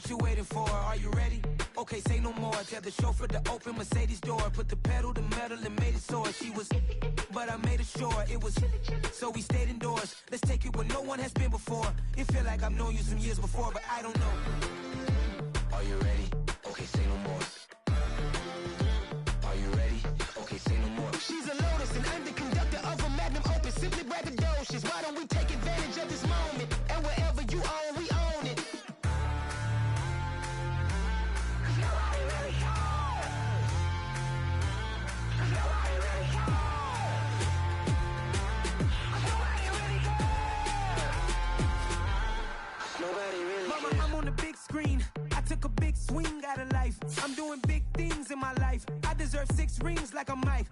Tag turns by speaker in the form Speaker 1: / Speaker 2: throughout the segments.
Speaker 1: What you waiting for? Are you ready? Okay, say no more. Tell the chauffeur to open Mercedes door. Put the pedal to metal and made it soar. She was, but I made it sure it was. So we stayed indoors. Let's take it where no one has been before. It feel like I've known you some years before, but I don't know. Are you ready? Okay, say no more. Are you ready? Okay, say no more. She's a Lotus and I'm the conductor of a magnum opus. Simply braggadocious. Why don't we take advantage of this moment? And wherever you own, we own it. Mama, I'm on the big screen. I took a big swing out of life. I'm doing big things in my life. I deserve 6 rings like I'm Mike.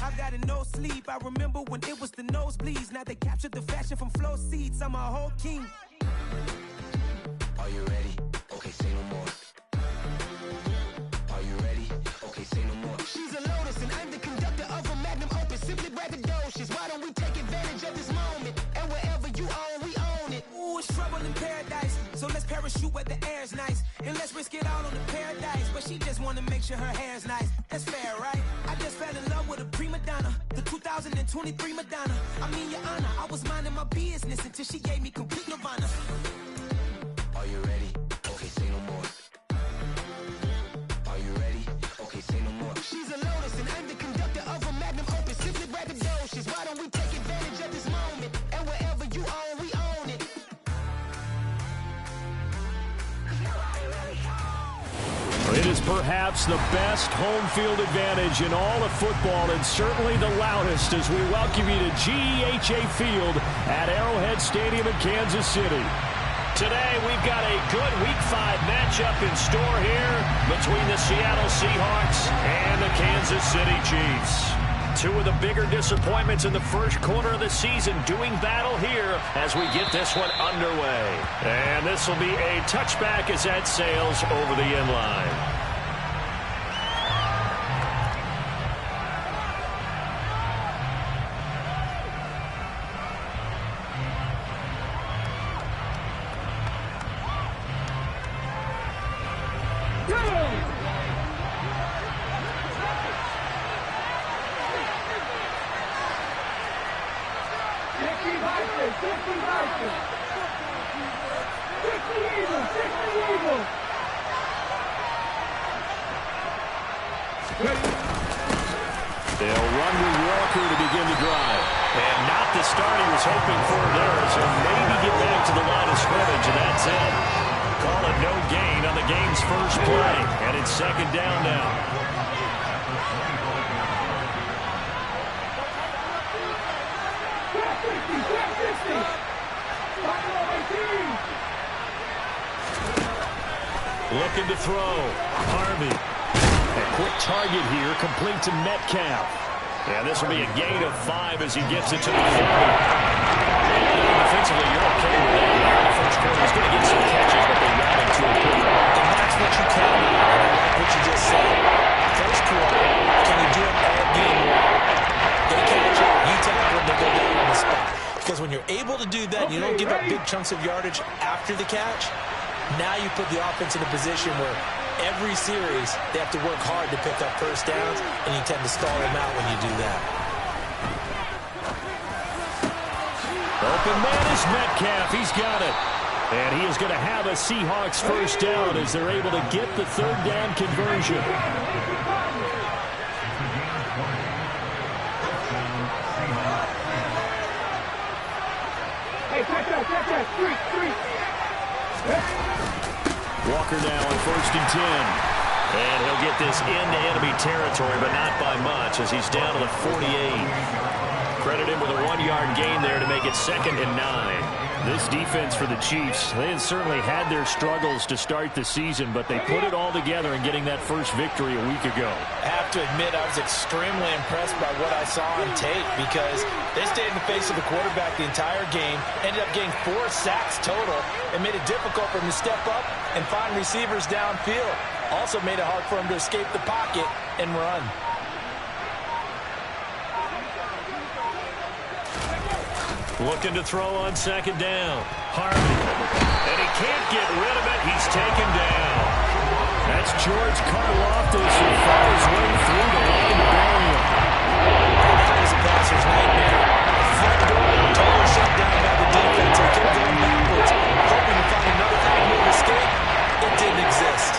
Speaker 1: I've got no sleep. I remember when it was the nosebleeds. Now they captured the fashion from flow seats. I'm a whole king. Are you ready? Okay, say no more. Are you ready? Okay, say no more. She's a Lotus and I'm the conductor of a magnum opus. Simply braggadocious. Why don't we take advantage of this moment? And wherever you own, we own it. Ooh, it's trouble in paradise. So let's parachute where the air's nice. And let's risk it all on the paradise. But she just wanna make sure her hair's nice. That's fair, right? I just fell in love with a prima donna. The 2023 Madonna. I mean, your honor, I was minding my business until she gave me complete nirvana. Are you ready? Okay, say no more. Are you ready? Okay, say no more. She's a Lotus and I'm the conductor of a magnum opus. Simply braggadocious. Why don't we take advantage of this moment? And wherever you own, we own it.
Speaker 2: It is perhaps the best home field advantage in all of football, and certainly the loudest as we welcome you to GEHA Field at Arrowhead Stadium in Kansas City. Today, we've got a good Week 5 matchup in store here between the Seattle Seahawks and the Kansas City Chiefs. Two of the bigger disappointments in the first quarter of the season doing battle here as we get this one underway. And this will be a touchback as that sails over the end line. They'll run with Walker to begin the drive. And not the start he was hoping for there. So maybe get back to the line of scrimmage, and that's it. Call it no gain on the game's first play. And it's second down now. Looking to throw. Harvey. A quick target here, complete to Metcalf. And this will be a gain of 5 as he gets it to the 40. Defensively, you're okay with that. In the first quarter, he's going to get some catches, but they're not into a quarter.
Speaker 3: And that's what you count on. I like what you just said. First quarter, can you do it all game long? They catch it, you tackle it, they go down on the spot. Because when you're able to do that, you don't give up big chunks of yardage after the catch. Now you put the offense in a position where every series they have to work hard to pick up first downs, and you tend to stall them out when you do that.
Speaker 2: Open man is Metcalf. He's got it. And he is going to have a Seahawks first down as they're able to get the third down conversion.
Speaker 4: Hey, check that. Three.
Speaker 2: Walker now on 1st and 10. And he'll get this into enemy territory, but not by much as he's down to the 48. Credit him with a 1-yard gain there to make it 2nd and 9. This defense for the Chiefs, they had certainly had their struggles to start the season, but they put it all together in getting that first victory a week ago.
Speaker 3: I have to admit, I was extremely impressed by what I saw on tape because they stayed in the face of the quarterback the entire game, ended up getting 4 sacks total, and made it difficult for him to step up and find receivers downfield. Also made it hard for him to escape the pocket and run.
Speaker 2: Looking to throw on second down. Harvey. And he can't get rid of it. He's taken down. That's George Karlaftis who fought his way through the line to bury him.
Speaker 3: That was a passer's nightmare. Front door, totally shut down by the defense. He kept going backwards, hoping to find another avenue of escape. It didn't exist.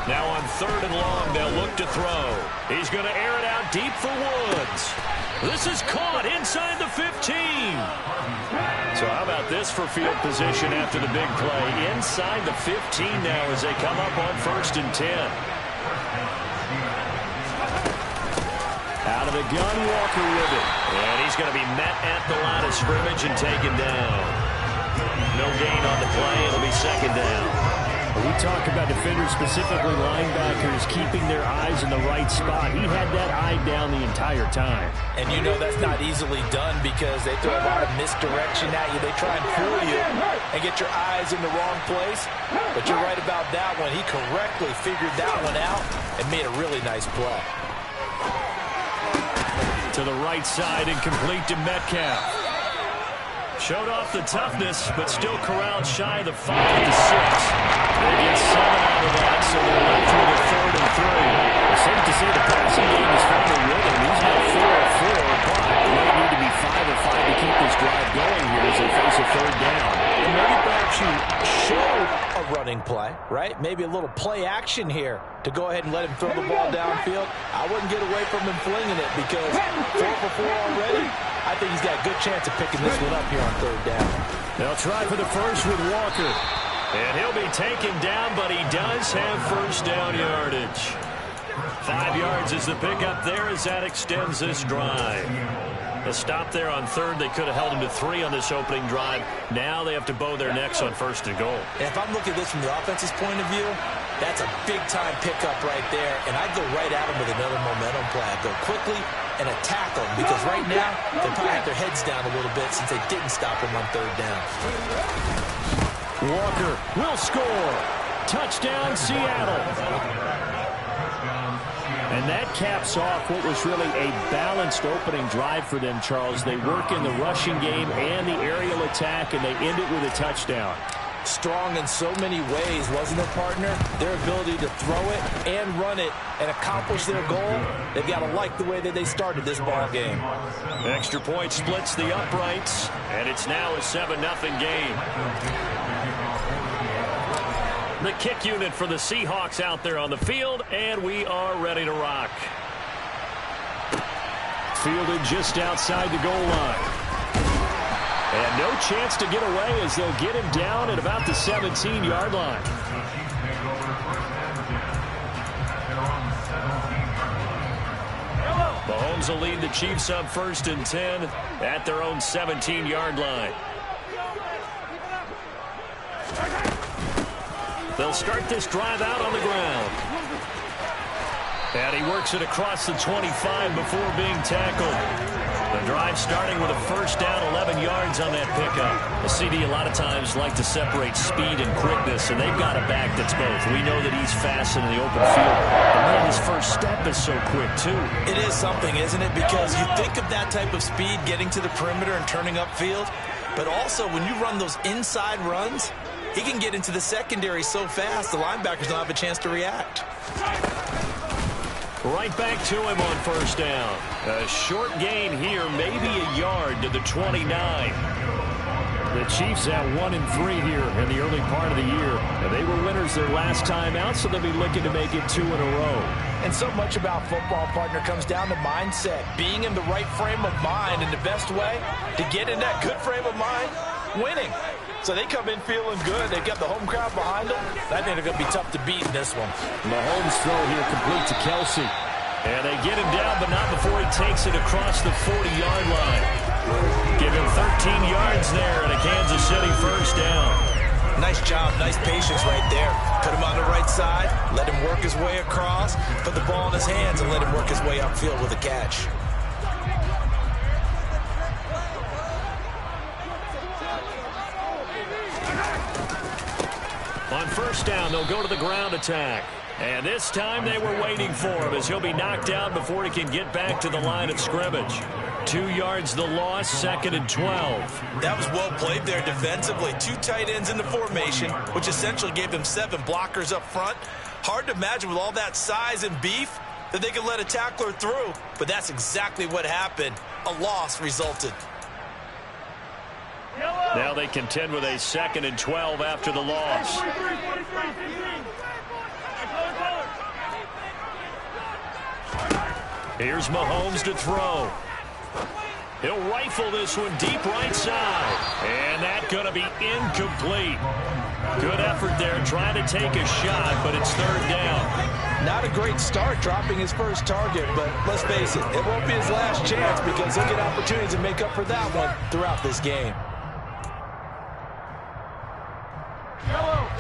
Speaker 2: Now on 3rd and long, they'll look to throw. He's going to air it out deep for Woods. This is caught inside the 15. So how about this for field position after the big play? Inside the 15 now as they come up on 1st and 10. Out of the gun, Walker with it. And he's going to be met at the line of scrimmage and taken down. No gain on the play. It'll be 2nd down.
Speaker 5: We talk about defenders, specifically linebackers, keeping their eyes in the right spot. He had that eye down the entire time.
Speaker 3: And you know that's not easily done because they throw a lot of misdirection at you. They try and fool you and get your eyes in the wrong place. But you're right about that one. He correctly figured that one out and made a really nice play.
Speaker 2: To the right side and complete to Metcalf. Showed off the toughness, but still corralled shy of the 5 to 6. They get 7 out of that, so they're left with a 3rd and 3.
Speaker 5: It's safe to say the passing game is found a rhythm. He's now 4 of 4, but they might need to be 5 of 5 to keep this drive going here as they face a 3rd down.
Speaker 3: And maybe perhaps you show a running play, right? Maybe a little play action here to go ahead and let him throw the ball downfield. I wouldn't get away from him flinging it because 4 for 4 already. I think he's got a good chance of picking this one up here on 3rd down.
Speaker 2: They'll try for the first with Walker. And he'll be taken down, but he does have 1st down yardage. 5 yards is the pickup there as that extends this drive. A stop there on 3rd. They could have held him to 3 on this opening drive. Now they have to bow their necks on 1st and goal.
Speaker 3: And if I'm looking at this from the offense's point of view, that's a big-time pickup right there. And I'd go right at him with another momentum play. I'd go quickly and attack them because right now they probably have their heads down a little bit since they didn't stop him on 3rd down.
Speaker 2: Walker will score. Touchdown, Seattle.
Speaker 5: And that caps off what was really a balanced opening drive for them, Charles. They work in the rushing game and the aerial attack, and they end it with a touchdown.
Speaker 3: Strong in so many ways, wasn't it, partner? Their ability to throw it and run it and accomplish their goal, they've got to like the way that they started this ball game.
Speaker 2: Extra point splits the uprights, and it's now a 7-0 game. The kick unit for the Seahawks out there on the field, and we are ready to rock.
Speaker 5: Fielded just outside the goal line.
Speaker 2: And no chance to get away as they'll get him down at about the 17-yard line. Mahomes will lead the Chiefs up 1st and 10 at their own 17-yard line. They'll start this drive out on the ground. And he works it across the 25 before being tackled. The drive starting with a 1st down, 11 yards on that pickup. The CD a lot of times like to separate speed and quickness, and they've got a back that's both. We know that he's fast in the open field, and then his first step is so quick, too.
Speaker 3: It is something, isn't it? Because you think of that type of speed getting to the perimeter and turning upfield, but also when you run those inside runs, he can get into the secondary so fast the linebackers don't have a chance to react.
Speaker 2: Right back to him on 1st down. A short gain here, maybe a yard to the 29.
Speaker 5: The Chiefs at 1-3 here in the early part of the year. And they were winners their last time out, so they'll be looking to make it 2 in a row.
Speaker 3: And so much about football, partner, comes down to mindset. Being in the right frame of mind, and the best way to get in that good frame of mind, winning. So they come in feeling good. They've got the home crowd behind them. I think they're going to be tough to beat in this one.
Speaker 5: Mahomes throw here complete to Kelsey.
Speaker 2: And they get him down, but not before he takes it across the 40-yard line. Give him 13 yards there and a Kansas City 1st down.
Speaker 3: Nice job, nice patience right there. Put him on the right side, let him work his way across, put the ball in his hands, and let him work his way upfield with a catch.
Speaker 2: On first down, they'll go to the ground attack. And this time they were waiting for him as he'll be knocked down before he can get back to the line of scrimmage. 2 yards the loss, 2nd and 12.
Speaker 3: That was well played there defensively. 2 tight ends in the formation, which essentially gave them 7 blockers up front. Hard to imagine with all that size and beef that they could let a tackler through, but that's exactly what happened. A loss resulted.
Speaker 2: Now they contend with a 2nd and 12 after the loss. Here's Mahomes to throw. He'll rifle this one deep right side. And that's going to be incomplete. Good effort there trying to take a shot, but it's 3rd down.
Speaker 3: Not a great start dropping his first target, but let's face it, it won't be his last chance because he'll get opportunities to make up for that one throughout this game.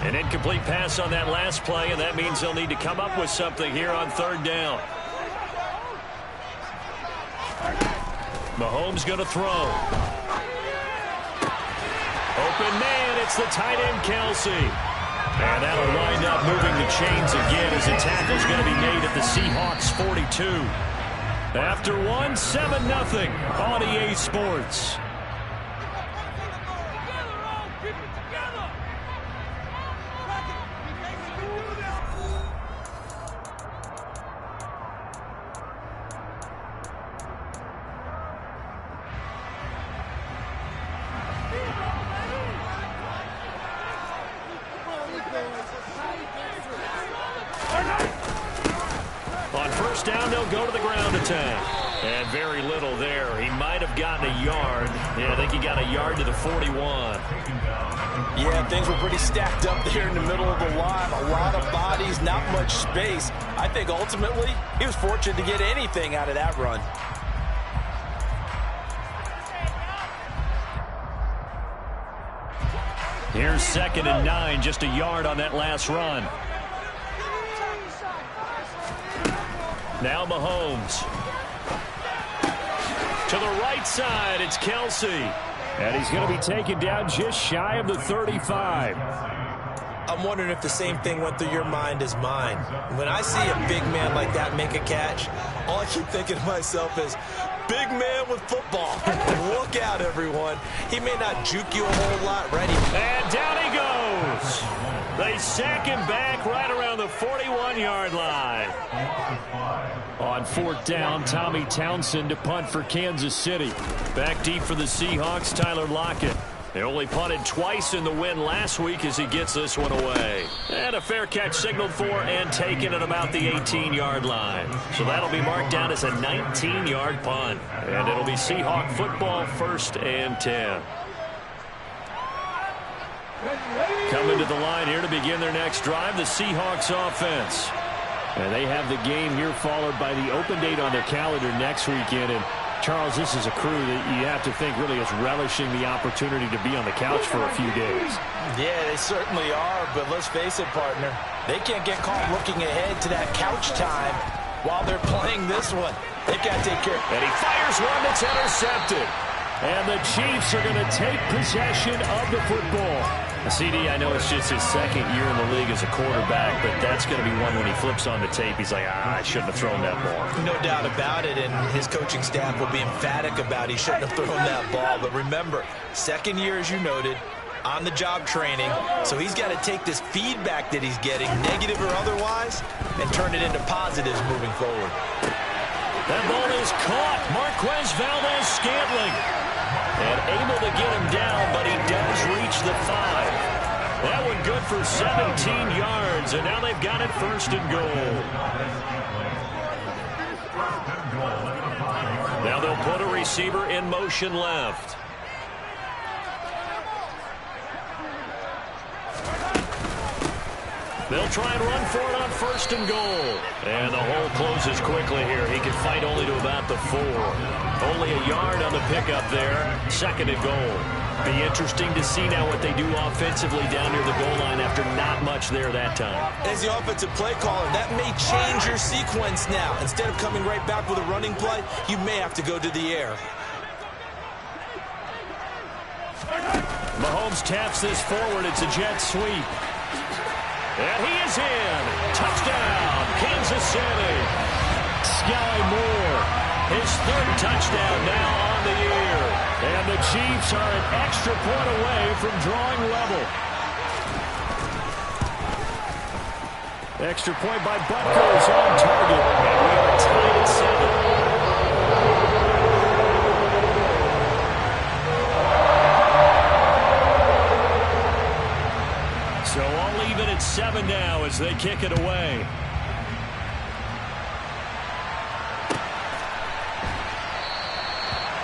Speaker 2: An incomplete pass on that last play, and that means they'll need to come up with something here on 3rd down. Mahomes going to throw. Open man, it's the tight end, Kelsey. And that'll wind up moving the chains again as the tackle's going to be made at the Seahawks 42. After one, 7-0 on EA Sports. On first down, they'll go to the ground attack. And very little there. He might have gotten a yard. Yeah, I think he got a yard to the 41.
Speaker 3: Yeah, things were pretty stacked up there in the middle of the line. A lot of bodies, not much space. I think ultimately he was fortunate to get anything out of that run.
Speaker 2: Here's 2nd and 9, just a yard on that last run. Now Mahomes. To the right side, it's Kelsey. And he's going to be taken down just shy of the 35.
Speaker 3: I'm wondering if the same thing went through your mind as mine. When I see a big man like that make a catch, all I keep thinking to myself is, big man with football. Look out, everyone. He may not juke you a whole lot, right?
Speaker 2: And down he goes. They sack him back right around the 41-yard line. On 4th down, Tommy Townsend to punt for Kansas City. Back deep for the Seahawks, Tyler Lockett. They only punted twice in the win last week as he gets this one away. And a fair catch signaled for and taken at about the 18-yard line. So that'll be marked down as a 19-yard punt. And it'll be Seahawk football, 1st and 10. Coming to the line here to begin their next drive, the Seahawks offense. And they have the game here followed by the open date on their calendar next weekend. And Charles, this is a crew that you have to think really is relishing the opportunity to be on the couch for a few days.
Speaker 3: Yeah, they certainly are, but let's face it, partner. They can't get caught looking ahead to that couch time while they're playing this one. They've got to take care.
Speaker 2: And he fires one that's intercepted. And the Chiefs are going to take possession of the football. CD, I know it's just his 2nd year in the league as a quarterback, but that's going to be one when he flips on the tape. He's like, I shouldn't have thrown that ball.
Speaker 3: No doubt about it, and his coaching staff will be emphatic about he shouldn't have thrown that ball. But remember, 2nd year, as you noted, on-the-job training, so he's got to take this feedback that he's getting, negative or otherwise, and turn it into positives moving forward.
Speaker 2: That ball is caught. Marquez Valdes-Scantling. And able to get him down, but he does reach the 5. That one good for 17 yards, and now they've got it 1st and goal. Now they'll put a receiver in motion left. They'll try and run for it on 1st and goal. And the hole closes quickly here. He can fight only to about the 4. Only a yard on the pickup there. 2nd and goal. Be interesting to see now what they do offensively down near the goal line after not much there that time.
Speaker 3: As the offensive play caller, that may change your sequence now. Instead of coming right back with a running play, you may have to go to the air.
Speaker 2: Mahomes taps this forward. It's a jet sweep. And he is in. Touchdown, Kansas City. Sky Moore, his third touchdown now on the year. And the Chiefs are an extra point away from drawing level. Extra point by Butker is on target. And we are tied at 7. So all even at 7 now as they kick it away.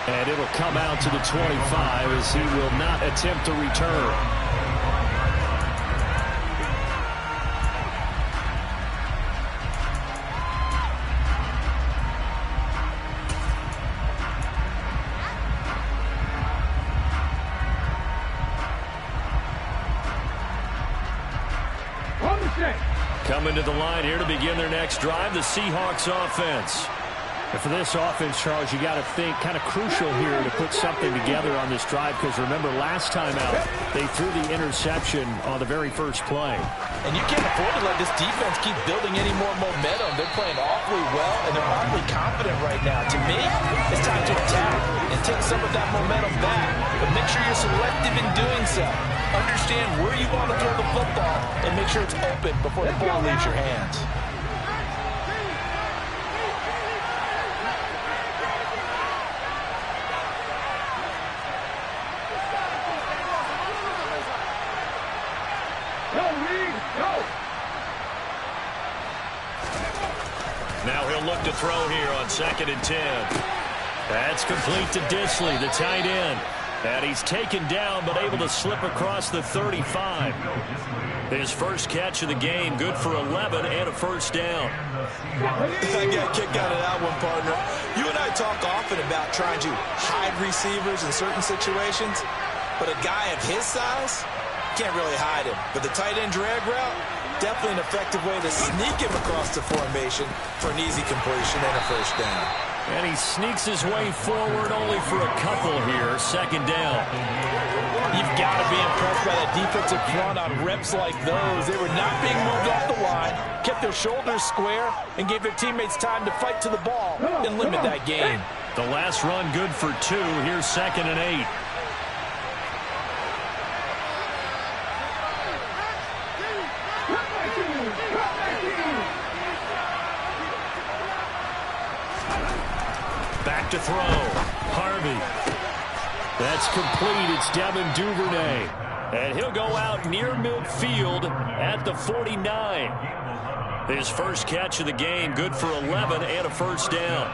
Speaker 2: And it'll come out to the 25 as he will not attempt to return. Coming to the line here to begin their next drive, the Seahawks offense. And for this offense, Charles, you got to think kind of crucial here to put something together on this drive because remember last time out they threw the interception on the very first play.
Speaker 3: And you can't afford to let this defense keep building any more momentum. They're playing awfully well and they're awfully confident right now. To me, it's time to attack and take some of that momentum back. But make sure you're selective in doing so. Understand where you want to throw the football and make sure it's open before the ball leaves your hands.
Speaker 2: Now he'll look to throw here on 2nd and 10. That's complete to Disley, the tight end. And he's taken down but able to slip across the 35. His first catch of the game, good for 11 and a first down.
Speaker 3: I got a kick out of that one, partner. You and I talk often about trying to hide receivers in certain situations, but a guy of his size can't really hide him. But the tight end drag route, definitely an effective way to sneak him across the formation for an easy completion and a first down.
Speaker 2: And he sneaks his way forward only for a couple here. 2nd down.
Speaker 3: You've got to be impressed by that defensive front on reps like those. They were not being moved off the line, kept their shoulders square, and gave their teammates time to fight to the ball and limit that game.
Speaker 2: The last run good for 2. Here's 2nd and 8. Back to throw. Harvey. That's complete. It's Devin Duvernay. And he'll go out near midfield at the 49. His first catch of the game, good for 11 and a first down.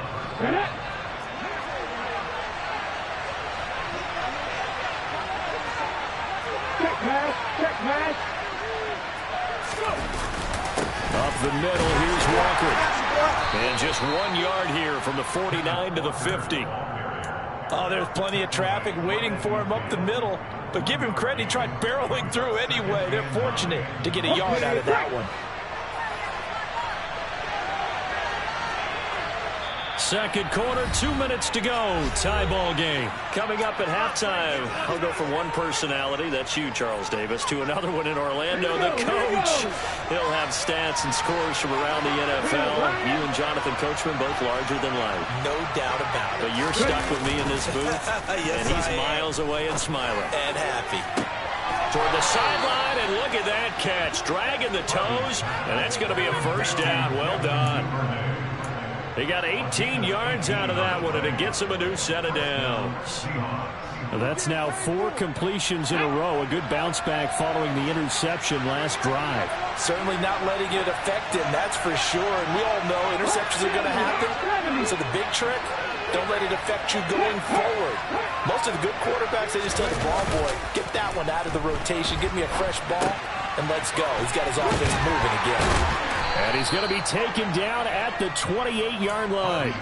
Speaker 4: Check pass.
Speaker 2: Up the middle, here's Walker. And just 1 yard here from the 49 to the 50.
Speaker 3: Oh, there's plenty of traffic waiting for him up the middle. But give him credit, he tried barreling through anyway. They're fortunate to get a yard out of that one.
Speaker 2: Second quarter, 2 minutes to go. Tie ball game. Coming up at halftime, I'll go from one personality, that's you, Charles Davis, to another one in Orlando, the coach. He'll have stats and scores from around the NFL. You and Jonathan Coachman, both larger than life.
Speaker 3: No doubt about it.
Speaker 2: But you're stuck with me in this booth,
Speaker 3: Yes,
Speaker 2: and he's miles away and smiling.
Speaker 3: And happy.
Speaker 2: Toward the sideline, and look at that catch. Dragging the toes, and that's going to be a first down. Well done. They got 18 yards out of that one, and it gets them a new set of downs. Well, that's now 4 completions in a row. A good bounce back following the interception last drive.
Speaker 3: Certainly not letting it affect him, that's for sure. And we all know interceptions are going to happen. So the big trick, don't let it affect you going forward. Most of the good quarterbacks, they just tell the ball boy, get that one out of the rotation, give me a fresh ball, and let's go. He's got his offense moving again.
Speaker 2: And he's going to be taken down at the 28-yard line.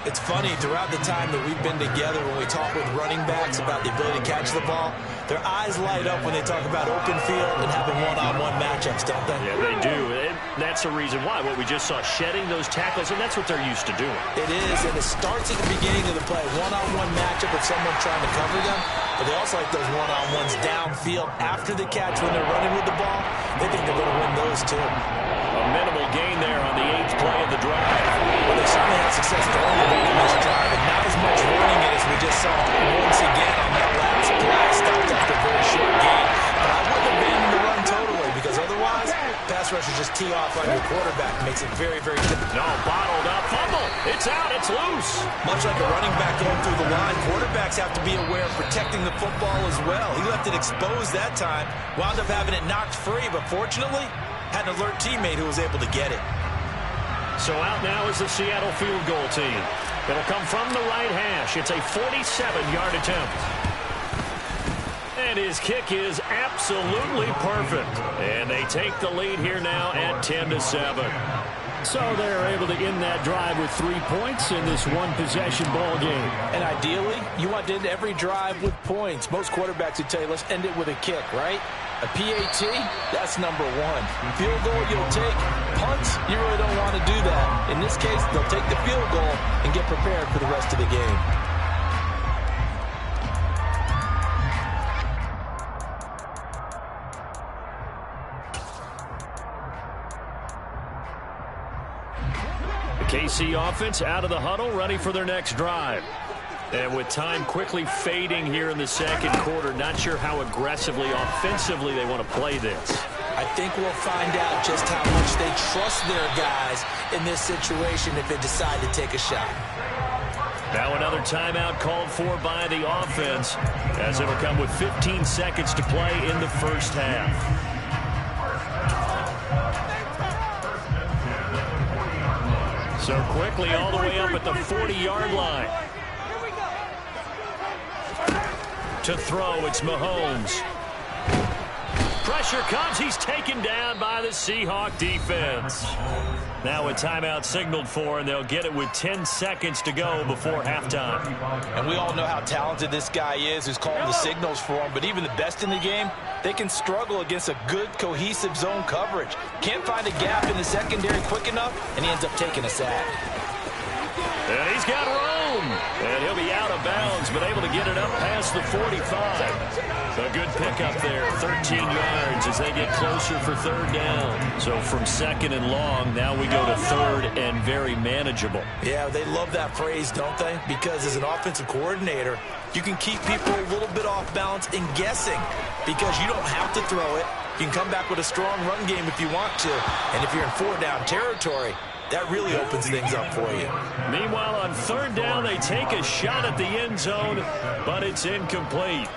Speaker 3: It's funny, throughout the time that we've been together, when we talk with running backs about the ability to catch the ball, their eyes light up when they talk about open field and having one-on-one matchups, don't they?
Speaker 5: Yeah, they do. And that's the reason why. What we just saw, shedding those tackles, and that's what they're used to doing.
Speaker 3: It is, and it starts at the beginning of the play. One-on-one matchup with someone trying to cover them, but they also like those one-on-ones downfield after the catch when they're running with the ball. They think they're going to win those, too.
Speaker 5: A minimal gain there on the 8th play of the drive.
Speaker 3: Well, they certainly had success throwing the ball in this drive, and not as much running it as we just saw once again on that last play. Stopped after a very short gain. But I wouldn't abandon the run totally, because otherwise, pass rushers just tee off on your quarterback. It makes it very, very difficult.
Speaker 5: No, bottled up. Fumble. It's out. It's loose.
Speaker 3: Much like a running back going through the line, quarterbacks have to be aware of protecting the football as well. He left it exposed that time, wound up having it knocked free, but fortunately, had an alert teammate who was able to get it.
Speaker 5: So out now is the Seattle field goal team. It'll come from the right hash. It's a 47-yard attempt. And his kick is absolutely perfect. And they take the lead here now at 10-7. So they're able to end that drive with 3 points in this one-possession ball game.
Speaker 3: And ideally, you want to end every drive with points. Most quarterbacks would tell you, let's end it with a kick, right? A PAT, that's number one. Field goal, you'll take. Punts, you really don't want to do that. In this case, they'll take the field goal and get prepared for the rest of the game.
Speaker 5: KC offense out of the huddle, ready for their next drive. And with time quickly fading here in the second quarter, not sure how aggressively, offensively they want to play this.
Speaker 3: I think we'll find out just how much they trust their guys in this situation if they decide to take a shot.
Speaker 5: Now another timeout called for by the offense, as it'll come with 15 seconds to play in the first half. So quickly all the way up at the 40-yard line. To throw, it's Mahomes. Pressure comes. He's taken down by the Seahawk defense. Now a timeout signaled for, and they'll get it with 10 seconds to go before halftime.
Speaker 3: And we all know how talented this guy is who's calling the signals for him, but even the best in the game, they can struggle against a good, cohesive zone coverage. Can't find a gap in the secondary quick enough, and he ends up taking a sack.
Speaker 5: And he's got room. And he'll be out of bounds, but able to get it up past the 45. A good pickup there, 13 yards as they get closer for third down. So from second and long, now we go to third and very manageable.
Speaker 3: Yeah, they love that phrase, don't they? Because as an offensive coordinator, you can keep people a little bit off balance and guessing because you don't have to throw it. You can come back with a strong run game if you want to. And if you're in four-down territory, that really opens things up for you.
Speaker 5: Meanwhile, on third down, they take a shot at the end zone, but it's incomplete.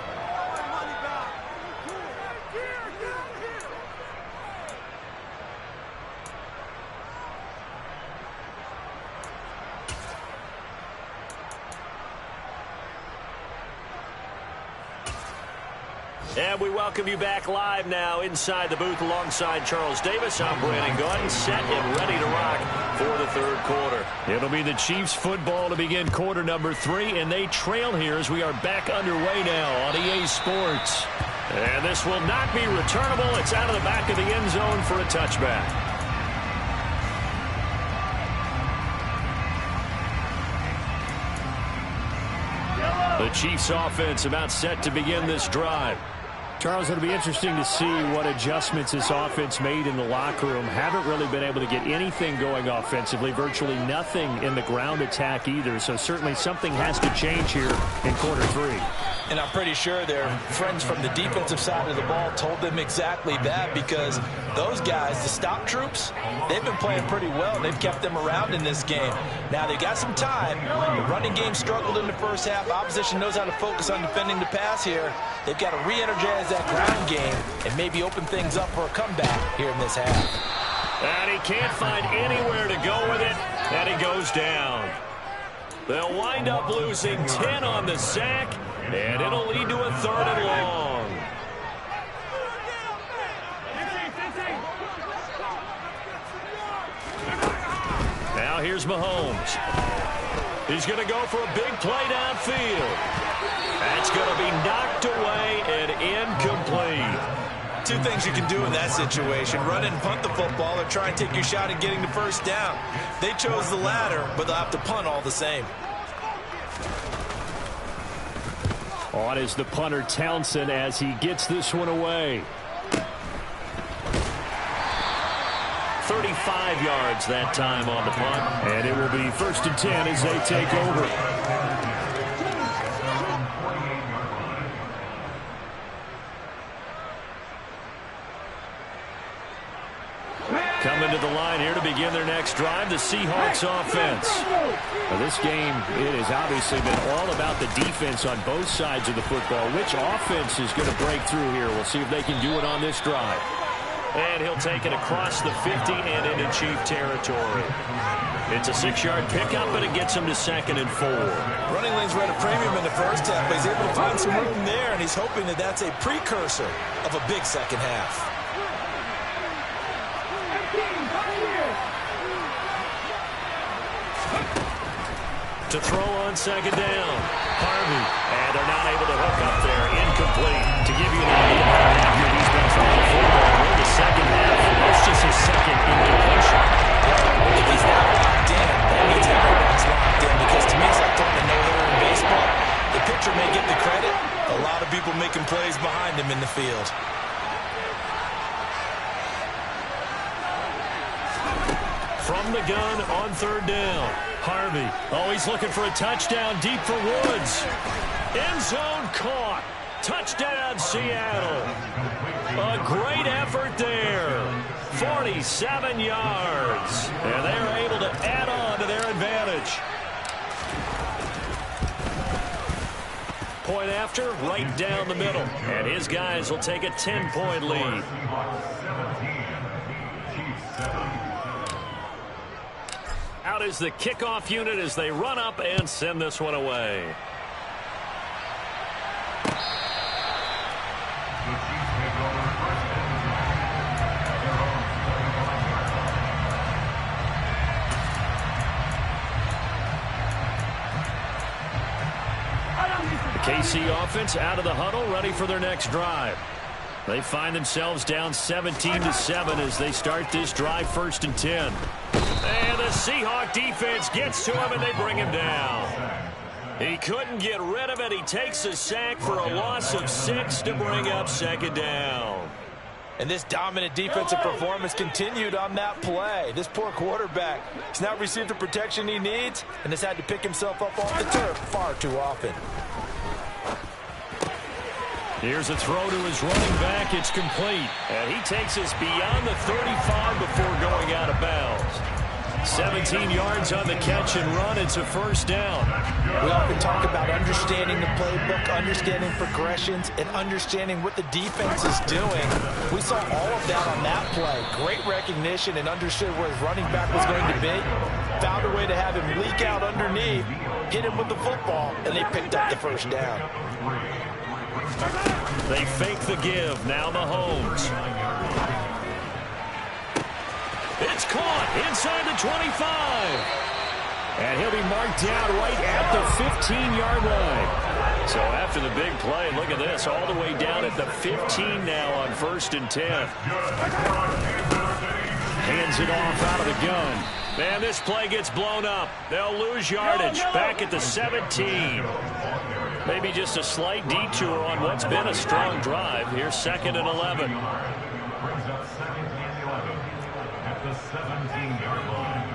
Speaker 5: And we welcome you back live now inside the booth alongside Charles Davis. I'm Brandon Gordon, set and ready to rock for the third quarter. It'll be the Chiefs football to begin quarter number 3, and they trail here as we are back underway now on EA Sports. And this will not be returnable. It's out of the back of the end zone for a touchback. The Chiefs offense about set to begin this drive. Charles, it'll be interesting to see what adjustments this offense made in the locker room. Haven't really been able to get anything going offensively, virtually nothing in the ground attack either. So certainly something has to change here in quarter 3.
Speaker 3: And I'm pretty sure their friends from the defensive side of the ball told them exactly that, because those guys, the stop troops, they've been playing pretty well. They've kept them around in this game. Now, they got some time. The running game struggled in the first half. Opposition knows how to focus on defending the pass here. They've got to re-energize that ground game and maybe open things up for a comeback here in this half.
Speaker 5: And he can't find anywhere to go with it, and he goes down. They'll wind up losing 10 on the sack, and it'll lead to a third and long. Now here's Mahomes. He's going to go for a big play downfield. That's going to be knocked away and
Speaker 3: two things you can do in that situation: run and punt the football, or try and take your shot at getting the first down. They chose the latter, but they'll have to punt all the same.
Speaker 2: On is the punter, Townsend, as he gets this one away. 35 yards that time on the punt. And it will be 1st and 10 as they take over. Coming to the line here to begin their next drive, the Seahawks offense. Now this game, it has obviously been all about the defense on both sides of the football. Which offense is going to break through here? We'll see if they can do it on this drive. And he'll take it across the 50 and into Chief territory. It's a 6-yard pickup, but it gets him to 2nd and 4.
Speaker 3: Running lanes were at a premium in the first half, but he's able to find some room there, and he's hoping that that's a precursor of a big second half.
Speaker 2: To throw on 2nd down, Harvey, and they're not able to hook up there. Incomplete. To give you an idea of how accurate he's been throwing the football in the second half, that's just his 2nd incompletion.
Speaker 3: If he's not locked in, that means everyone's locked in, because to me it's like throwing a no-hitter in baseball. The pitcher may get the credit, a lot of people making plays behind him in the field.
Speaker 2: From the gun on 3rd down, Harvey. Oh, he's looking for a touchdown deep for Woods. End zone caught. Touchdown, Seattle. A great effort there. 47 yards. And they're able to add on to their advantage. Point after, right down the middle. And his guys will take a 10-point lead. Out is the kickoff unit as they run up and send this one away. The KC offense out of the huddle, ready for their next drive. They find themselves down 17-7 as they start this drive, 1st and 10. And the Seahawk defense gets to him, and they bring him down. He couldn't get rid of it. He takes a sack for a loss of 6 to bring up 2nd down.
Speaker 3: And this dominant defensive performance continued on that play. This poor quarterback has not received the protection he needs and has had to pick himself up off the turf far too often.
Speaker 2: Here's a throw to his running back. It's complete. And he takes us beyond the 35 before going out of bounds. 17 yards on the catch and run. It's a 1st down.
Speaker 3: We often talk about understanding the playbook, understanding progressions, and understanding what the defense is doing. We saw all of that on that play. Great recognition and understood where his running back was going to be. Found a way to have him leak out underneath, hit him with the football, and they picked up the 1st down.
Speaker 2: They fake the give. Now Mahomes. It's caught inside the 25. And he'll be marked down right at the 15-yard line. So after the big play, look at this, all the way down at the 15 now on 1st and 10. Hands it off out of the gun. Man, this play gets blown up. They'll lose yardage back at the 17. Maybe just a slight detour on what's been a strong drive. Here's 2nd and 11.
Speaker 4: At the 17-yard line.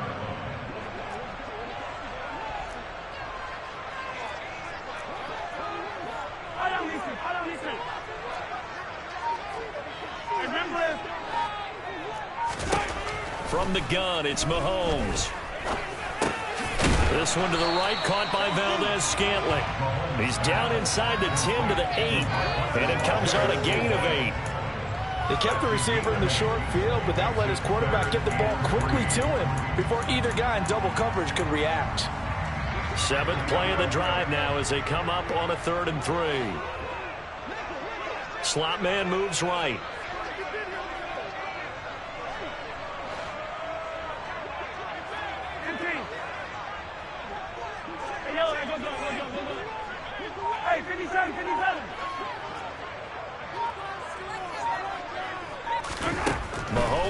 Speaker 2: From the gun, it's Mahomes. This one to the right, caught by Valdez-Scantling. He's down inside the 10 to the 8, and it comes on a gain of 8.
Speaker 3: They kept the receiver in the short field, but that let his quarterback get the ball quickly to him before either guy in double coverage could react.
Speaker 2: 7th play of the drive now as they come up on a 3rd and 3. Slot man moves right.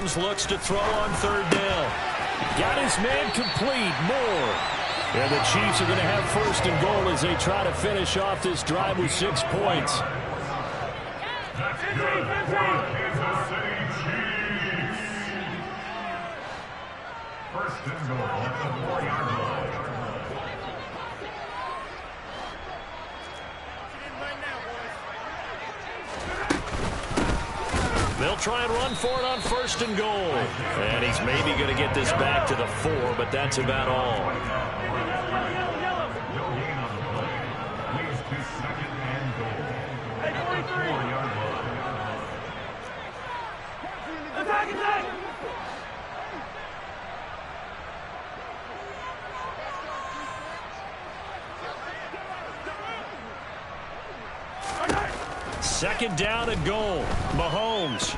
Speaker 5: Mahomes looks to throw on third down. Got his man complete. Moore. And the Chiefs are going to have first and goal as they try to finish off this drive with 6 points.
Speaker 4: That's good for Kansas City Chiefs. First and goal at the 4-yard line.
Speaker 5: They'll try and run for it on first and goal. And he's maybe going to get this back to the 4, but that's about all.
Speaker 4: No gain on the play. Leads to second and goal at the 4-yard line.
Speaker 1: Attack!
Speaker 5: Second down and goal. Mahomes.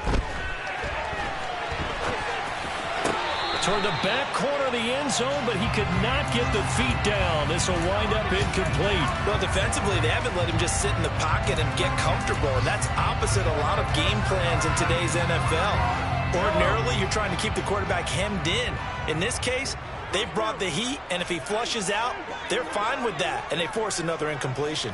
Speaker 5: Toward the back corner of the end zone, but he could not get the feet down. This will wind up incomplete.
Speaker 3: Well, defensively, they haven't let him just sit in the pocket and get comfortable, and that's opposite a lot of game plans in today's NFL. Ordinarily, you're trying to keep the quarterback hemmed in. In this case, they've brought the heat, and if he flushes out, they're fine with that, and they force another incompletion.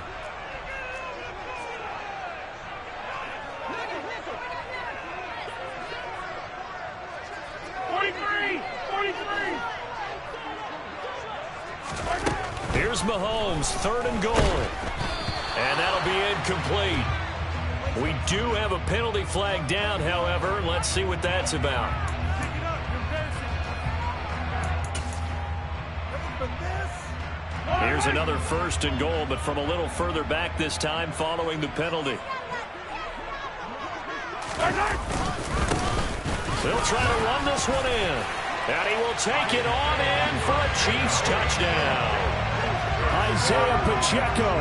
Speaker 5: Here's Mahomes, third and goal. And that'll be incomplete. We do have a penalty flag down, however. Let's see what that's about. Here's another first and goal, but from a little further back this time following the penalty. They'll try to run this one in. And he will take it on in for a Chiefs touchdown. Isaiah Pacheco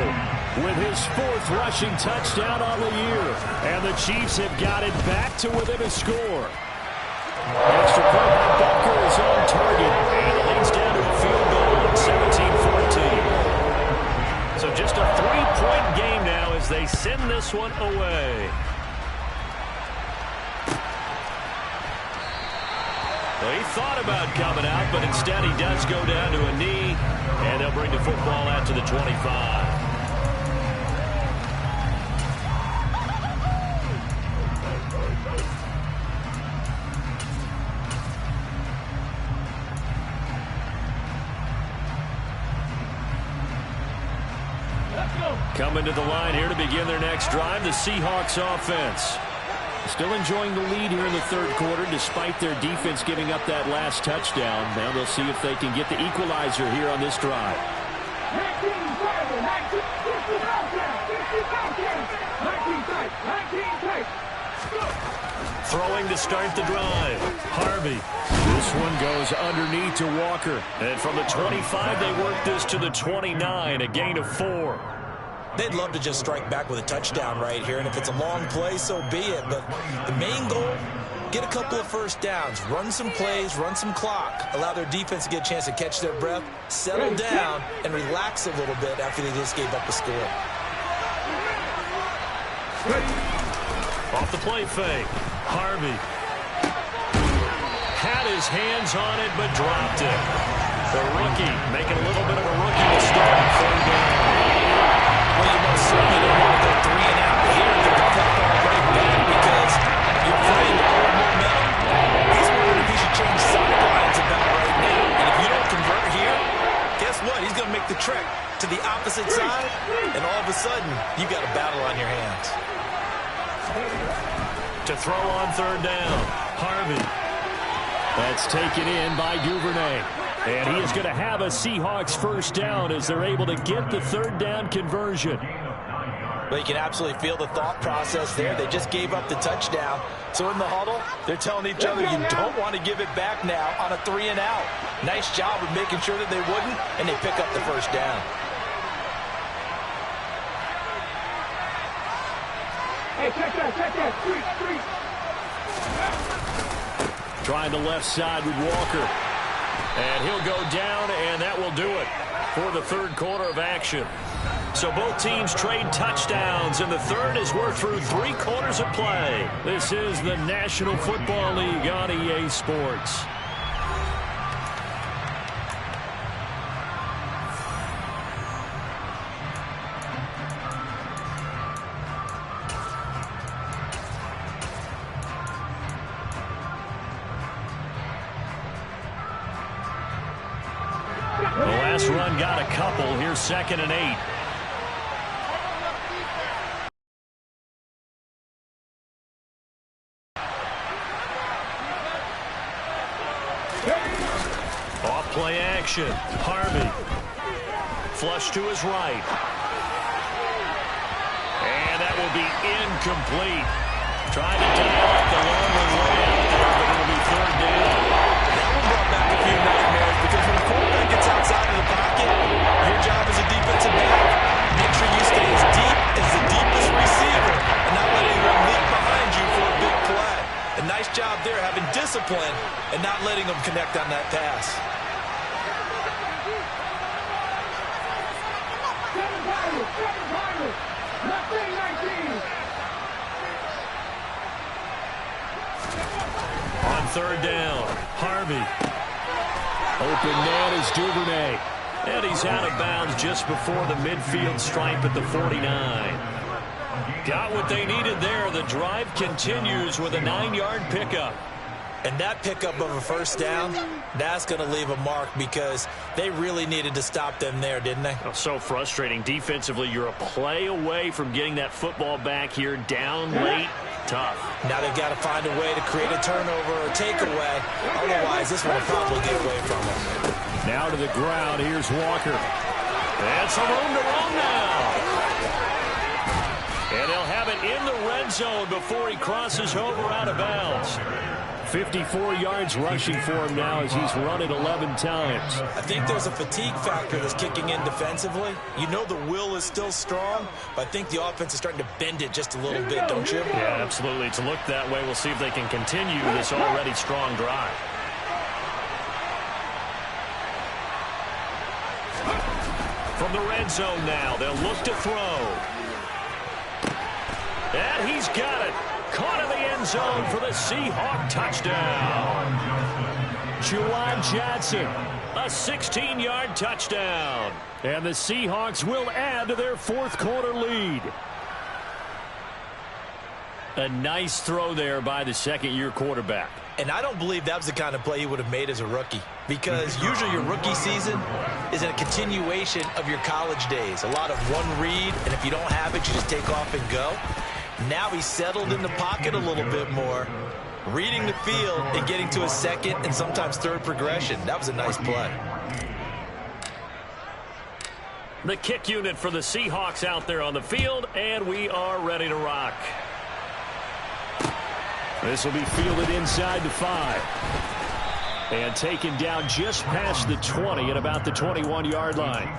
Speaker 5: with his 4th rushing touchdown on the year. And the Chiefs have got it back to within a score. Extra point by Butker is on target. And it leads down to a field goal at 17-14. So just a 3-point game now as they send this one away. Well, he thought about coming out, but instead he does go down to a knee, and they'll bring the football out to the 25. Coming to the line here to begin their next drive, the Seahawks offense. Still enjoying the lead here in the third quarter despite their defense giving up that last touchdown. Now they'll see if they can get the equalizer here on this drive. Throwing to start the drive. Harvey. This one goes underneath to Walker. And from the 25, they work this to the 29, a gain of 4.
Speaker 3: They'd love to just strike back with a touchdown right here, and if it's a long play, so be it. But the main goal, get a couple of first downs, run some plays, run some clock, allow their defense to get a chance to catch their breath, settle down, and relax a little bit after they just gave up a score.
Speaker 5: Off the play fake, Harvey. Had his hands on it, but dropped it. The rookie making a little bit of a rookie mistake. Third down.
Speaker 3: Well, you most certainly don't want to go 3 and out here and get the football right back because you're playing the old momentum. He's wondering if he should change sidelines about right now. And if you don't convert here, guess what? He's going to make the trek to the opposite side, and all of a sudden, you've got a battle on your hands.
Speaker 5: To throw on third down, Harvey. That's taken in by Duvernay. And he is going to have a Seahawks first down as they're able to get the third down conversion.
Speaker 3: Well, you can absolutely feel the thought process there. They just gave up the touchdown. So in the huddle, they're telling each other, you don't want to give it back now on a 3 and out. Nice job of making sure that they wouldn't, and they pick up the first down.
Speaker 1: Hey, check that. Three.
Speaker 5: Trying the left side with Walker. And he'll go down, and that will do it for the third quarter of action. So both teams trade touchdowns, and the third as we're through 3 quarters of play. This is the National Football League on EA Sports. The last run got a couple. Here's 2nd and 8. Off-play action. Harvey. Flush to his right. And that will be incomplete. Trying to dial up the longer way out there, but it'll be 3rd down.
Speaker 3: That one brought back a few nightmares because when the quarterback gets outside of the pocket, your job as a defensive back, make sure you stay as deep as the deepest receiver and not letting them leap behind you for a big play. A nice job there having discipline and not letting them connect on that pass.
Speaker 5: On 3rd down, Harvey. Open man is Duvernay. And he's out of bounds just before the midfield stripe at the 49. Got what they needed there. The drive continues with a 9-yard pickup.
Speaker 3: And that pickup of a 1st down, that's going to leave a mark because they really needed to stop them there, didn't they?
Speaker 5: Oh, so frustrating. Defensively, you're a play away from getting that football back here down late. Tough. Now they've got to find a way to create a turnover or takeaway. Otherwise, this one will probably get away from them.
Speaker 2: Now to the ground. Here's Walker.
Speaker 5: And some room to run now. And they'll have it in the red zone before he crosses over out of bounds.
Speaker 2: 54 yards rushing for him now as he's run it 11 times.
Speaker 3: I think there's a fatigue factor that's kicking in defensively. You know the will is still strong, but I think the offense is starting to bend it just a little bit, don't you?
Speaker 5: Yeah, absolutely. It's looked that way. We'll see if they can continue this already strong drive. From the red zone now, they'll look to throw. And he's got it. Caught in the end zone for the Seahawk touchdown.
Speaker 2: Juwan Johnson.
Speaker 5: A 16-yard touchdown.
Speaker 2: And the Seahawks will add to their 4th quarter lead.
Speaker 5: A nice throw there by the 2nd-year quarterback.
Speaker 3: And I don't believe that was the kind of play he would have made as a rookie. Because usually your rookie season is a continuation of your college days. A lot of one read, and if you don't have it, you just take off and go. Now he's settled in the pocket a little bit more, reading the field and getting to a 2nd and sometimes 3rd progression. That was a nice play.
Speaker 5: The kick unit for the Seahawks out there on the field, and we are ready to rock.
Speaker 2: This will be fielded inside the 5. And taken down just past the 20 at about the 21-yard line.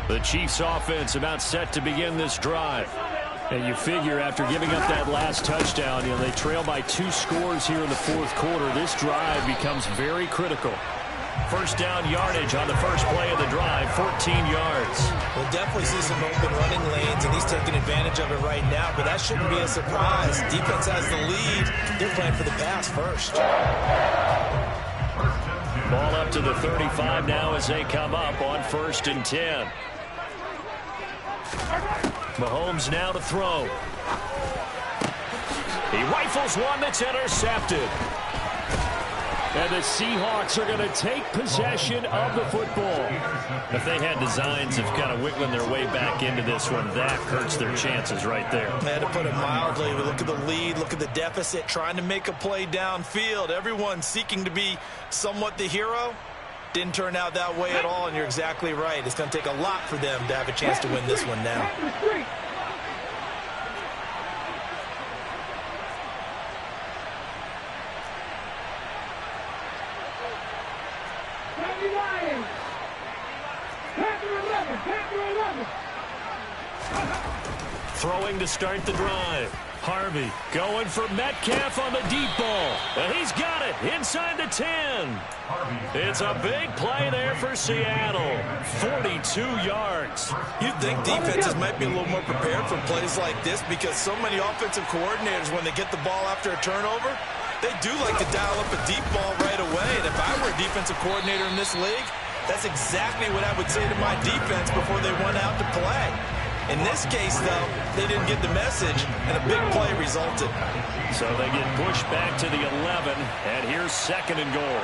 Speaker 5: The Chiefs offense about set to begin this drive.
Speaker 2: And you figure after giving up that last touchdown, they trail by 2 scores here in the 4th quarter. This drive becomes very critical.
Speaker 5: 1st down yardage on the first play of the drive, 14 yards.
Speaker 3: We'll definitely see some open running lanes, and he's taking advantage of it right now, but that shouldn't be a surprise. Defense has the lead. They're playing for the pass first.
Speaker 5: Ball up to the 35 now as they come up on 1st and 10. Mahomes now to throw. He rifles one that's intercepted.
Speaker 2: And the Seahawks are going to take possession of the football.
Speaker 5: If they had designs of kind of wiggling their way back into this one, that hurts their chances right there.
Speaker 3: Man, to put it mildly, look at the lead, look at the deficit, trying to make a play downfield. Everyone seeking to be somewhat the hero. Didn't turn out that way at all, and you're exactly right. It's going to take a lot for them to have a chance to win this one now.
Speaker 5: Throwing to start the drive. Harvey going for Metcalf on the deep ball. And he's got it inside the 10. It's a big play there for Seattle. 42 yards.
Speaker 3: You'd think defenses might be a little more prepared for plays like this because so many offensive coordinators, when they get the ball after a turnover, they do like to dial up a deep ball right away. And if I were a defensive coordinator in this league, that's exactly what I would say to my defense before they went out to play. In this case, though, they didn't get the message, and a big play resulted.
Speaker 5: So they get pushed back to the 11, and here's 2nd and goal.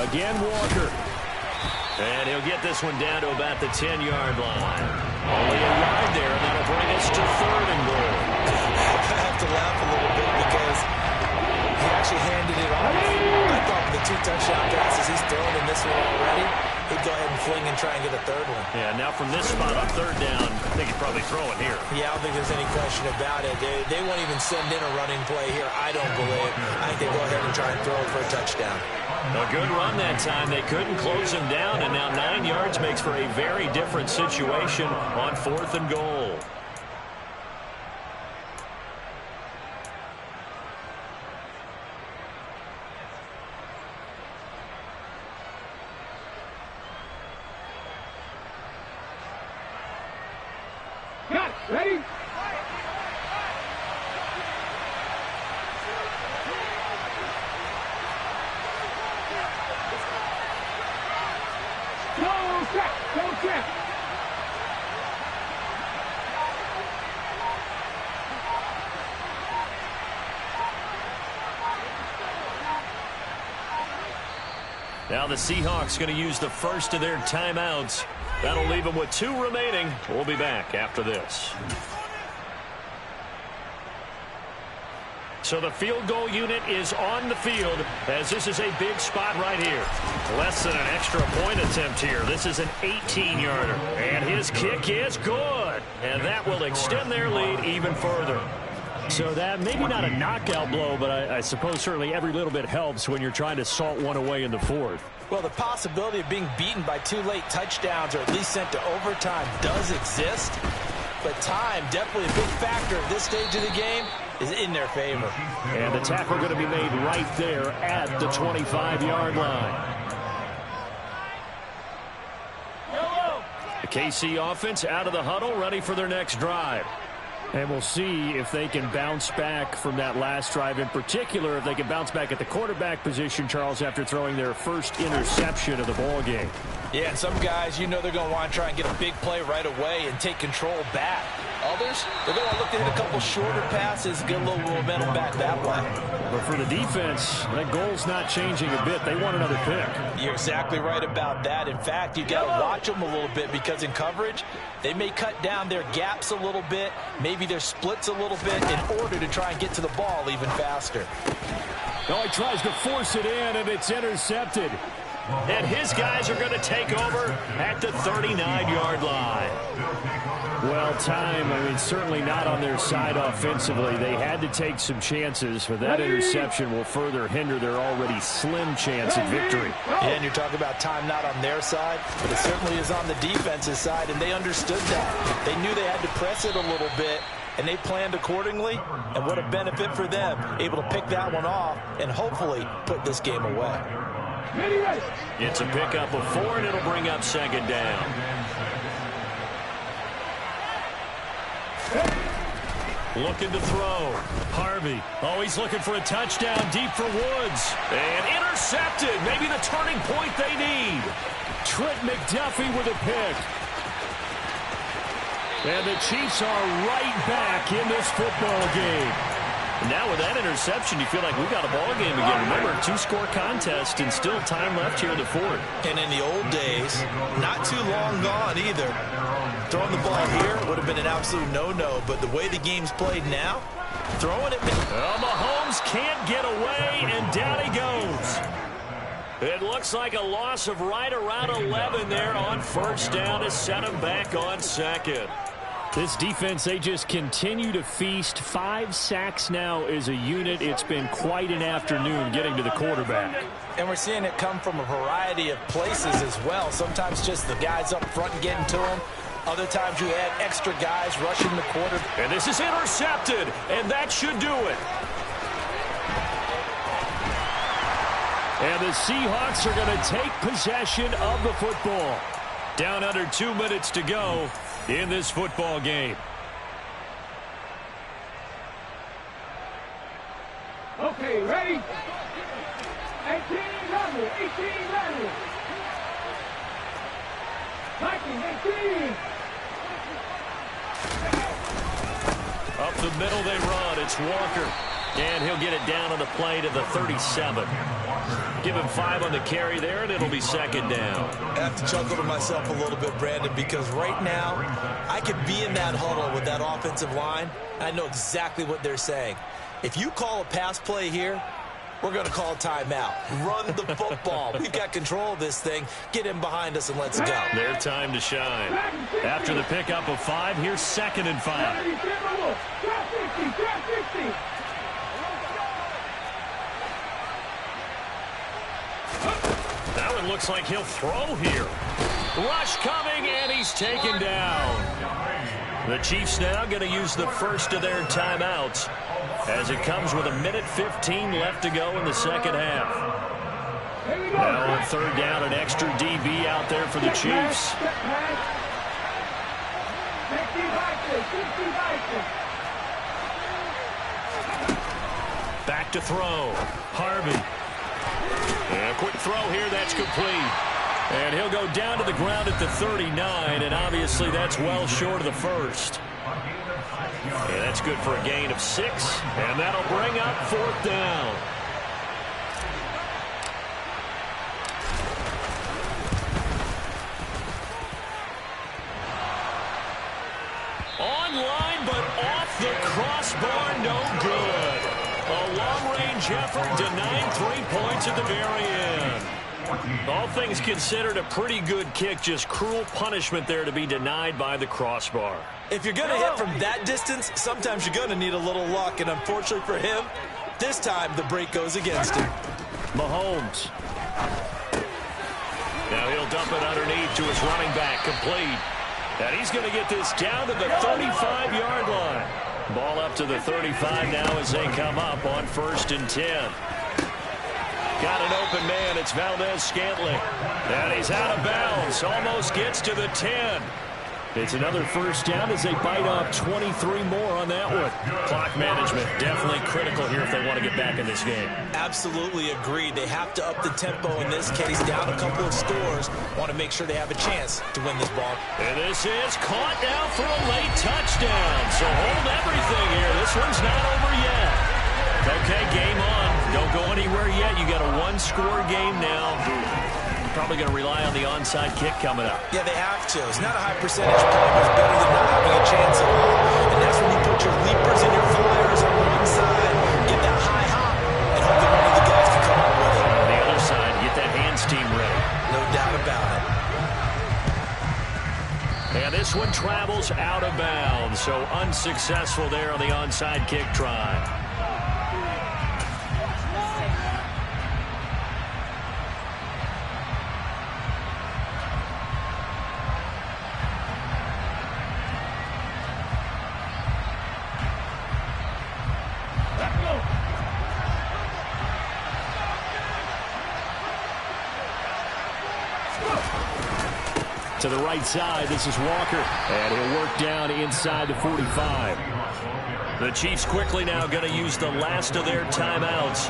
Speaker 5: Again, Walker. And he'll get this one down to about the 10-yard line. Only a yard there, and that'll bring us to 3rd and goal.
Speaker 3: I have to laugh a little bit because he actually handed it off. I thought with the 2 touchdown passes he's thrown in this one already, he'd go ahead and fling and try and get a 3rd one.
Speaker 5: Yeah, now from this spot on 3rd down, I think he'd probably throw it here.
Speaker 3: Yeah, I don't think there's any question about it. They won't even send in a running play here, I don't believe. I think they go ahead and try and throw it for a touchdown.
Speaker 5: A good run that time. They couldn't close him down, and now 9 yards makes for a very different situation on 4th and goal.
Speaker 1: Ready? Go check.
Speaker 5: Now the Seahawks going to use the first of their timeouts. That'll leave them with 2 remaining. We'll be back after this. So the field goal unit is on the field as this is a big spot right here. Less than an extra point attempt here. This is an 18-yarder. And his kick is good. And that will extend their lead even further. So that maybe not a knockout blow, but I suppose certainly every little bit helps when you're trying to salt one away in the 4th.
Speaker 3: Well, the possibility of being beaten by 2 late touchdowns or at least sent to overtime does exist. But time, definitely a big factor at this stage of the game, is in their favor.
Speaker 2: And the tackle going to be made right there at the 25-yard line. The KC offense out of the huddle, ready for their next drive. And we'll see if they can bounce back from that last drive. In particular, if they can bounce back at the quarterback position, Charles, after throwing their first interception of the ball game.
Speaker 3: Yeah, and some guys, you know they're going to want to try and get a big play right away and take control back. Others, they're going to look to hit a couple shorter passes, get a little momentum back that way.
Speaker 2: But for the defense, that goal's not changing a bit. They want another pick.
Speaker 3: You're exactly right about that. In fact, you got to watch them a little bit because in coverage, they may cut down their gaps a little bit, maybe their splits a little bit in order to try and get to the ball even faster.
Speaker 2: Oh, he tries to force it in, and it's intercepted.
Speaker 5: And his guys are going to take over at the 39-yard line.
Speaker 2: Well, time, certainly not on their side offensively. They had to take some chances, but that interception will further hinder their already slim chance at victory.
Speaker 3: Yeah, and you're talking about time not on their side, but it certainly is on the defensive side, and they understood that. They knew they had to press it a little bit, and they planned accordingly, and what a benefit for them, able to pick that one off and hopefully put this game away.
Speaker 5: It's a pickup of 4, and it'll bring up 2nd down. Looking to throw. Harvey. Oh, he's looking for a touchdown deep for Woods. And intercepted. Maybe the turning point they need.
Speaker 2: Trent McDuffie with a pick. And the Chiefs are right back in this football game.
Speaker 5: Now with that interception, you feel like we got a ball game again. Remember, 2-score contest and still time left here in the 4th.
Speaker 3: And in the old days, not too long gone either. Throwing the ball here would have been an absolute no-no, but the way the game's played now, throwing it...
Speaker 5: Well, Mahomes can't get away, and down he goes. It looks like a loss of right around 11 there on 1st down to set him back on 2nd.
Speaker 2: This defense, they just continue to feast. 5 sacks now as a unit. It's been quite an afternoon getting to the quarterback.
Speaker 3: And we're seeing it come from a variety of places as well. Sometimes just the guys up front and getting to him. Other times you add extra guys rushing the quarter.
Speaker 2: And this is intercepted, and that should do it. And the Seahawks are going to take possession of the football. Down under 2 minutes to go in this football game.
Speaker 6: Okay, ready? 18 level, 18 level. Viking, 18.
Speaker 2: Up the middle they run. It's Walker. And he'll get it down on the play to the 37. Give him 5 on the carry there, and it'll be second down.
Speaker 3: I have to chuckle to myself a little bit, Brandon, because right now I could be in that huddle with that offensive line. I know exactly what they're saying. If you call a pass play here, we're going to call a timeout. Run the football. We've got control of this thing. Get in behind us and let's go.
Speaker 2: Their time to shine. After the pickup of 5, here's 2nd and 5. That one looks like he'll throw here. Rush coming, and he's taken down. The Chiefs now going to use the first of their timeouts as it comes with 1:15 left to go in the second half. Now on 3rd down, an extra DB out there for the Chiefs. Back to throw. Harvey. And a quick throw here, that's complete. And he'll go down to the ground at the 39, and obviously that's well short of the first. And that's good for a gain of 6, and that'll bring up 4th down. Online, but off the crossbar, no good. A long-range effort denied 3 points at the very end. All things considered, a pretty good kick. Just cruel punishment there to be denied by the crossbar.
Speaker 3: If you're going to hit from that distance, sometimes you're going to need a little luck. And unfortunately for him, this time the break goes against him.
Speaker 2: Mahomes. Now he'll dump it underneath to his running back, complete. And he's going to get this down to the 35-yard line. Ball up to the 35 now as they come up on 1st and 10. Got an open man. It's Valdez-Scantling. And he's out of bounds. Almost gets to the 10. It's another 1st down as they bite off 23 more on that one. Clock management definitely critical here if they want to get back in this game.
Speaker 3: Absolutely agreed. They have to up the tempo in this case. Down a couple of scores. Want to make sure they have a chance to win this ball.
Speaker 2: And this is caught now for a late touchdown. So hold everything here. This one's not over yet. Okay, game on. Don't go anywhere yet. You got a 1-score game now. Probably going to rely on the onside kick coming up.
Speaker 3: Yeah, they have to. It's not a high percentage play, but it's better than not having a chance at all. And that's when you put your leapers and your flyers on one side, get that high hop, and hopefully one of the guys can come up with it.
Speaker 2: On the other side, get that hands team ready.
Speaker 3: No doubt about it.
Speaker 2: And this one travels out of bounds, so unsuccessful there on the onside kick try. To the right side, this is Walker. And he'll work down inside the 45. The Chiefs quickly now going to use the last of their timeouts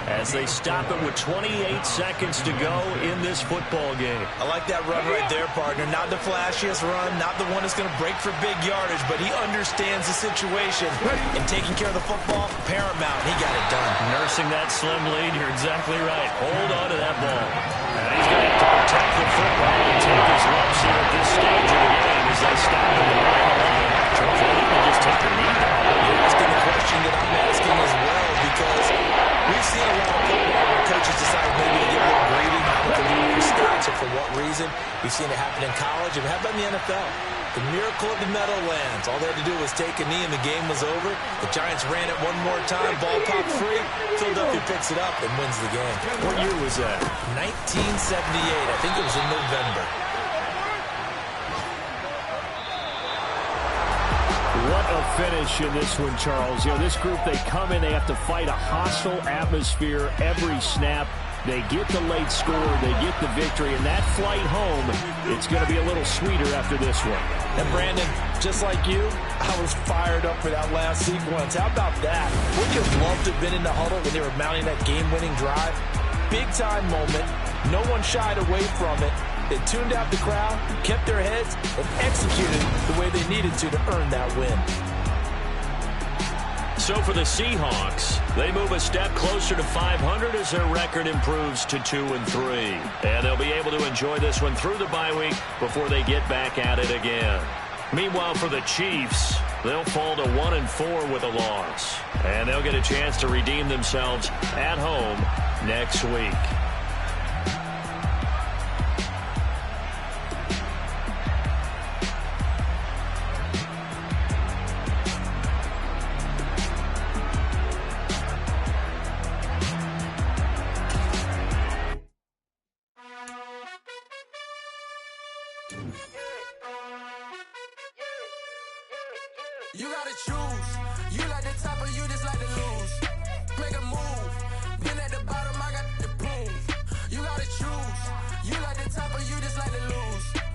Speaker 2: as they stop it with 28 seconds to go in this football game.
Speaker 3: I like that run right there, partner. Not the flashiest run, not the one that's going to break for big yardage, but he understands the situation. And taking care of the football, paramount. He got it done.
Speaker 2: Nursing that slim lead, you're exactly right. Hold on to that ball. And he's going to have to protect the football and take his lumps here at this stage of the game as they stop him in the line. Charles, why didn't he just take the knee down?
Speaker 3: You're asking the question that I'm asking as well, because we've seen a lot of football where coaches decide maybe to get a little greedy, not looking for stats or for what reason. We've seen it happen in college, and how about in the NFL? The miracle of the Meadowlands. All they had to do was take a knee, and the game was over. The Giants ran it one more time. Ball popped free. Philadelphia picks it up and wins the game.
Speaker 5: What year was that?
Speaker 3: 1978. I think it was in November.
Speaker 2: What a finish in this one, Charles. You know, this group, they come in, they have to fight a hostile atmosphere every snap. They get the late score, they get the victory, and that flight home, it's going to be a little sweeter after this one.
Speaker 3: And Brandon, just like you, I was fired up for that last sequence. How about that? Wouldn't you have loved to have been in the huddle when they were mounting that game-winning drive? Big-time moment. No one shied away from it. They tuned out the crowd, kept their heads, and executed the way they needed to earn that win.
Speaker 5: So for the Seahawks, they move a step closer to 500 as their record improves to 2-3. And they'll be able to enjoy this one through the bye week before they get back at it again. Meanwhile, for the Chiefs, they'll fall to 1-4 with a loss. And they'll get a chance to redeem themselves at home next week.
Speaker 1: You gotta choose. You like the top or you just like to lose. Make a move. Been at the bottom, I got the proof. You gotta choose. You like the top or you just like to lose.